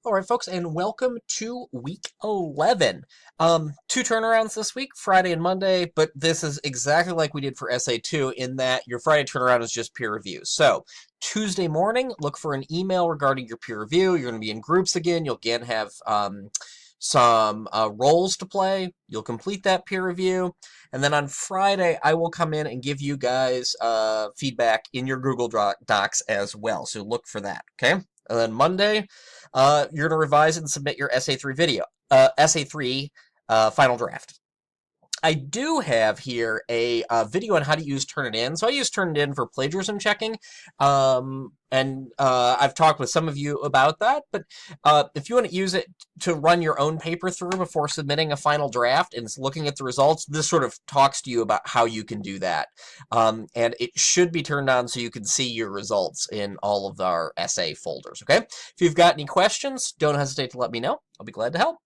All right, folks, and welcome to week 11. Two turnarounds this week, Friday and Monday, but this is exactly like we did for SA2 in that your Friday turnaround is just peer review. So, Tuesday morning, look for an email regarding your peer review. You're going to be in groups again. You'll again have some roles to play. You'll complete that peer review. And then on Friday, I will come in and give you guys feedback in your Google Docs as well. So look for that, okay? And then Monday, you're going to revise and submit your SA3 video, SA3 final draft. I do have here a video on how to use Turnitin. So I use Turnitin for plagiarism checking, and I've talked with some of you about that. But if you want to use it to run your own paper through before submitting a final draft and looking at the results, this sort of talks to you about how you can do that. And it should be turned on so you can see your results in all of our SA folders, okay? If you've got any questions, don't hesitate to let me know. I'll be glad to help.